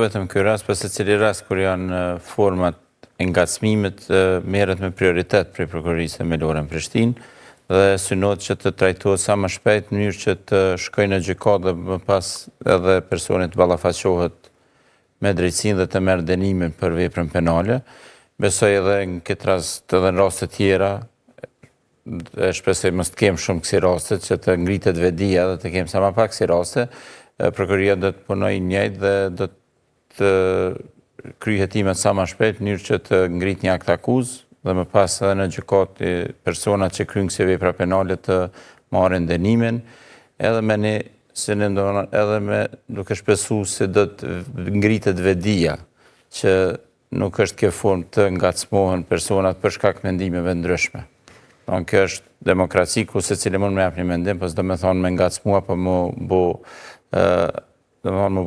Vetëm ky rast, pas secili rast kur janë format e ngacmimit merret me prioritet prej prokurorisë themelore në Prishtinë dhe synohet që të trajtohet sa më shpejt në mënyrë që të shkojë në gjykatë dhe më pas edhe personi të ballafaqohet me drejtsinë dhe të merr dënimin për veprën penale. Besoj edhe në këtë rast edhe në raste tjera, e shpresoj mos të kemë shumë kësi raste, që të ngritet vedia dhe të kemë sa më pak kësi raste, prokuroria do të punojë njëjtë dhe do të kryej hetimet sa më shpejt në mënyrë që të ngrit një akt akuzë dhe më pas edhe në gjykatë personat që kryjnë kësi vepra penale të marrin dënimin, edhe me një edhe me duke shpresuar se do të ngritet vedia që nuk është kjo formë të ngacmohen personat për shkak mendimeve ndryshme. Kjo është demokraci ku secili mund me jap një mendim, po s'do me thonë me ngacmua, po më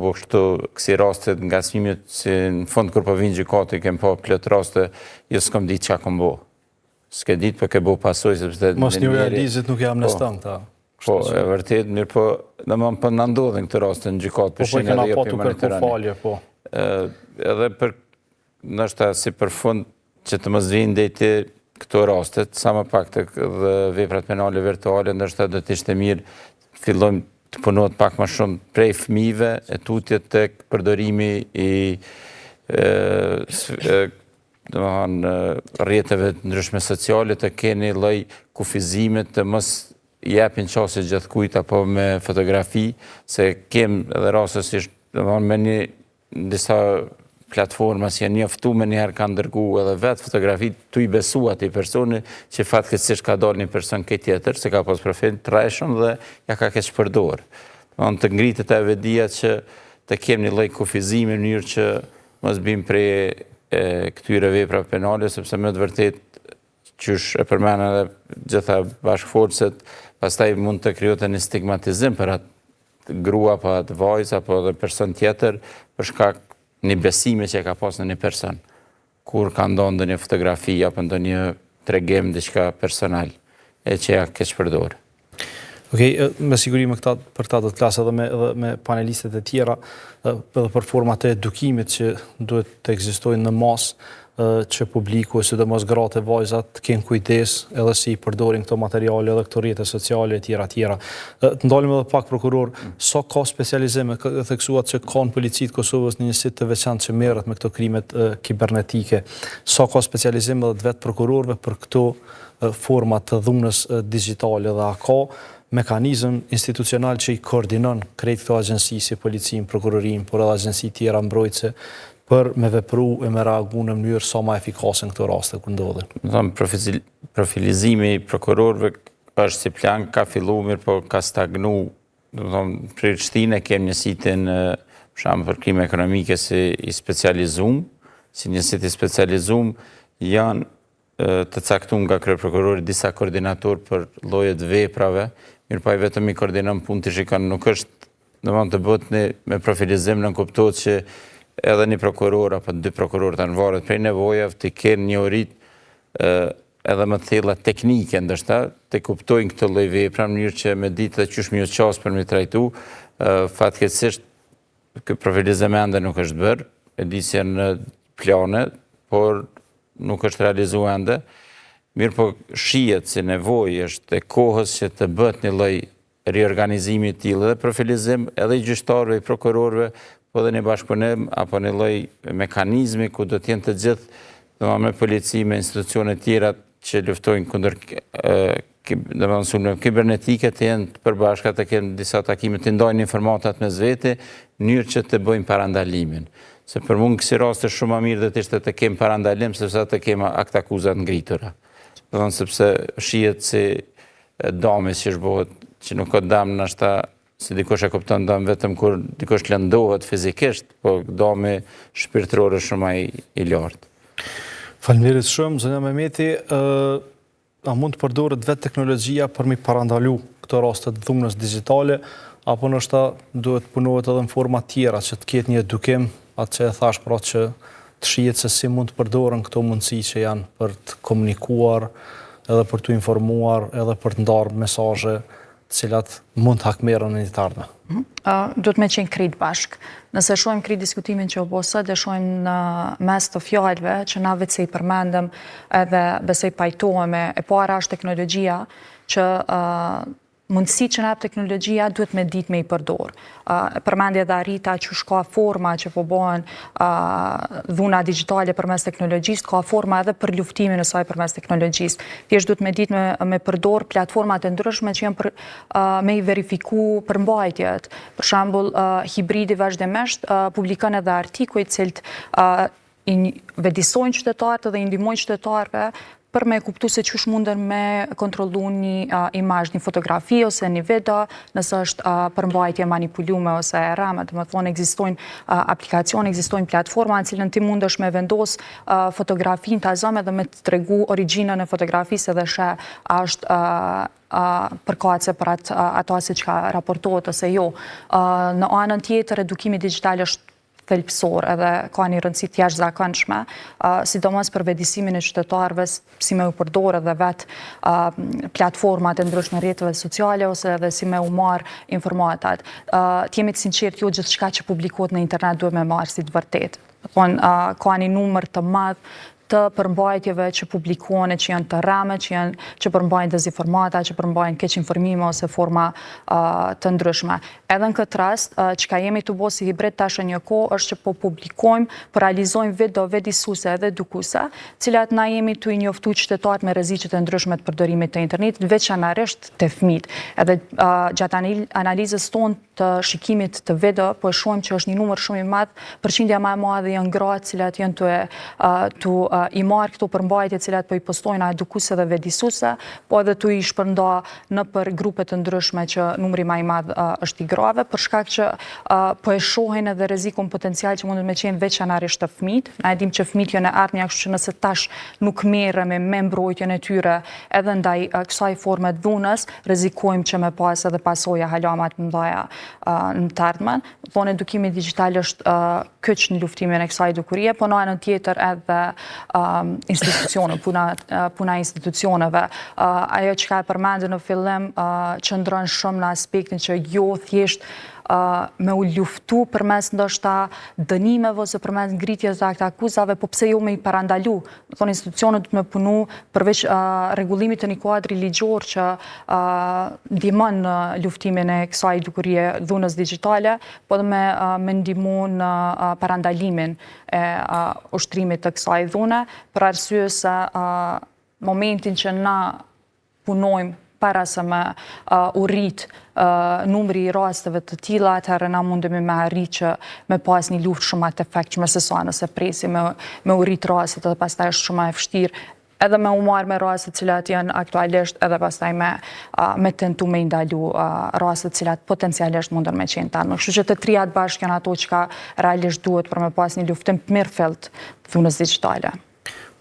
bo kështu kësi raste të ngacmimit, si në fund kur po vinë gjykate, kem po plot raste, jo s'kom ditë çka kom bo. S'ke ditë, po ke bo pasoj, sepse... Mos një realizit nuk jam amneston, ta. Po, e vërtet, mirë po, dhe më po në ndodhin këtë raste në gjykatë, po kena po të kërku falje, po. Edhe për, nështë si për fund, që të mos vinë deti këto rastet, sa më pak të veprat penale virtuale, nështë do të ishte mirë, fillojmë të punohet pak më shumë prej fëmijëve, e tutjet tek përdorimi i rrjeteve të ndryshme sociale, të keni lloj kufizime të mos japin çështje gjithkujt apo me fotografi, se kem edhe rastësisht me një disa platforma si janë njoftuar me njëherë kanë dërguar edhe vetë fotografi tu i besu atij personi që fatkeqësisht ka dalë një person këtë tjetër, se ka pas profil të rreshëm dhe ja ka keq përdor. Të ngritet e vedia që të kemi një lloj kufizimi në mënyrë që mos bim prej këtyre veprave penale, sepse me të vërtet qysh e përmend edhe gjitha bashkëforcet, pastaj mund të krijohet një stigmatizim për atë grua apo atë vajzë apo edhe person tjetër për shkak një besime që e ka pas në një person, kur ka ndonë ndonjë fotografi apo ndonjë tregim diçka personal, e që ja keq përdor. Okej, me siguri për këta do të flas edhe me panelistet e tjera, edhe për format e edukimit që duhet të ekzistojnë në masë, që publiku, sidomos gratë e vajzat, të kenë kujdes edhe si i përdorin këto materiale edhe këto rrjete sociale e tjera. Të ndalim edhe pak prokuror, sa ka specializime, theksuat që ka në policitë Kosovës një njësit të veçantë që merret me këto krimet kibernetike, sa ka specializime edhe të vetë prokurorëve për këto format të dhunës digjitale dhe a ka mekanizëm institucional që i koordinon krejt këto agjensi si policinë, prokurorin, por edhe agjensi tjera mbrojtëse për me vepru e me reagu në mënyrë sa ma efikase në këto raste kur ndodhin. Profilizimi i prokurorëve është si plan, ka fillu mirë, po ka stagnu. Prishtinë kem njësitin për krime ekonomike si i specializum, si njësit i specializum janë të caktuar nga kryeprokurori disa koordinator për llojet veprave, mirë pa i vetëm i koordinon punë të shikon, nuk është të bëhet me profilizim, në kuptohet që edhe një prokuror apo dy prokurorë të varet prej nevojave të kenë një orit edhe më të thella teknike, ndoshta të kuptojnë këtë lloj vepra në mënyrë që me ditë dhe qysh më qas për me trajtu, fatkeqësisht ky profilizim ende nuk është bërë, e di se në plane, por nuk është realizuar ende. Mirë po shihet si nevojë është e kohës që të bëhet një lloj riorganizimi i tillë dhe profilizim edhe i gjyqtarëve, i prokurorëve, po dhe një bashkëpunim apo një lloj mekanizmi ku do të jenë të gjithë me polici, me institucione tjera që luftojnë kundër sulmeve kibernetike të jenë të përbashkëta, të kenë disa takime të ndajnë informatat mes vete, në mënyrë që të bëjmë parandalimin. Se për mund kësi raste shumë më mirë dhe të ishte të kemë parandalim, sepse të kemë akt akuzat ngritura. Sepse shihet si dami që shbohet, që nuk ka dam në ashta si dikush e kupton dam vetëm kur dikush lëndohet fizikisht, po dami shpirtëror është shumë i lartë. Faleminderit shumë, zonja Mehmeti, a mund të përdoret vetë teknologjia për mi parandalu këto raste të dhunës digjitale, apo nështë duhet punohet edhe në forma tjera që të ketë një edukim, atë që e thash pra që të shihet se si mund të përdoren këto mundësi që janë për të komunikuar, edhe për të informuar, edhe për të ndarë mesazhe të cilat mund të hakmerën në një të ardhme? Do të me qenë krejt bashk. Nëse shohim krejt diskutimin që o bosa, dhe shohim në mes të fjalëve që na vetë se i përmendëm edhe besoj pajtohemi, e para është teknologjia që mundësi që na teknologjia duhet me ditë me i përdor. Përmendje dhe Arita që shka forma që po bëhen dhuna digjitale përmes teknologjisë, ka forma edhe për luftimin e saj përmes teknologjisë. Thjesht duhet me ditë me përdor platformat e ndryshme që janë për me i verifiku përmbajtjet. Për shembull, hibridi vazhdimisht publikon edhe artikuj cilët vedisojnë qytetarët dhe i ndihmojnë qytetarëve për me kuptu se qësh munden me kontrolu një imazh, një fotografi ose një video, nëse është përmbajtje manipulume ose e rreme, dhe më thonë ekzistojnë aplikacione, ekzistojnë platforma në cilën ti mundesh me vendos fotografin të azame dhe me të tregu origjinën e fotografisë edhe shë është përkace për ato se që ka raportohet ose jo. Në anën tjetër, edukimi digital është thelpsor edhe ka një rëndësi të jashtëzakonshme, sidomos për vetëdijsimin e qytetarëve, si me u përdorë edhe vetë platformat e ndryshme rrjeteve sociale ose edhe si me u marr informatat. Të jemi të sinqertë, jo gjithçka që publikohet në internet duhet me marrë si të vërtetë. Ka një numër të madh të përmbajtjeve që publikohen që janë të rreme, që përmbajnë dezinformata, që përmbajnë keq informime ose forma të ndryshme. Edhe në këtë rast, që ka jemi të bo si hibrid tash një kohë, është që po publikojmë, po realizojmë video vedisuse edhe edukuse, cilat na jemi të i njoftu qytetarët me rreziqet e ndryshme të përdorimit të internetit, veçanërisht të fëmijët. Edhe gjatë analizës tonë të shikimit të video, po e shohim që është një numër shumë i madh, përqindja më e madhe janë gratë cilat janë të i marë këto përmbajtje cilat po i postojnë edukuse dhe vedisuse, po edhe të i shpërnda në për grupet të ndryshme që numri më i madh është i grave, për shkak që po e shohin edhe rrezikun potencial që mundet me qenë veçanërisht të fëmijët. Na e dim që fëmijët janë e ardhmja, kështu që nëse tash nuk merremi me mbrojtjen e tyre edhe ndaj kësaj forme të dhunës, rrezikojmë që me pas edhe pasoja halama të mëdha në të ardhmen. Po edukimi digital është kyç në luftimin e kësaj dukurie, po në anën tjetër edhe institucione, puna institucioneve. Ajo që ka përmendur në fillim qëndron shumë në aspektin që jo thjesht me u luftu përmes ndoshta dënimeve ose përmes ngritjes së akuzave, po pse jo me i parandalu. Thonë institucionet duhet me punu përveç rregullimit të një kuadri ligjor që ndihmon në luftimin e kësaj dukurie dhunës digjitale, po edhe me ndihmu në parandalimin e ushtrimit të kësaj dhune, për arsye se momentin që na punojmë para se me u rrit numri i rasteve të tilla, atëherë na mundemi me arrit që me pas një luftë shumë të efektshme se sa nëse presim me u rrit rastet dhe pastaj është shumë e vështirë edhe me u marrë me rastet cilat janë aktualisht edhe pastaj me tentu me ndalu rastet cilat potencialisht mundën me qenë tanë. Kështu që të trijat bashkë janë ato që realisht duhet për me pas një luftim të mirëfillt dhunës digjitale.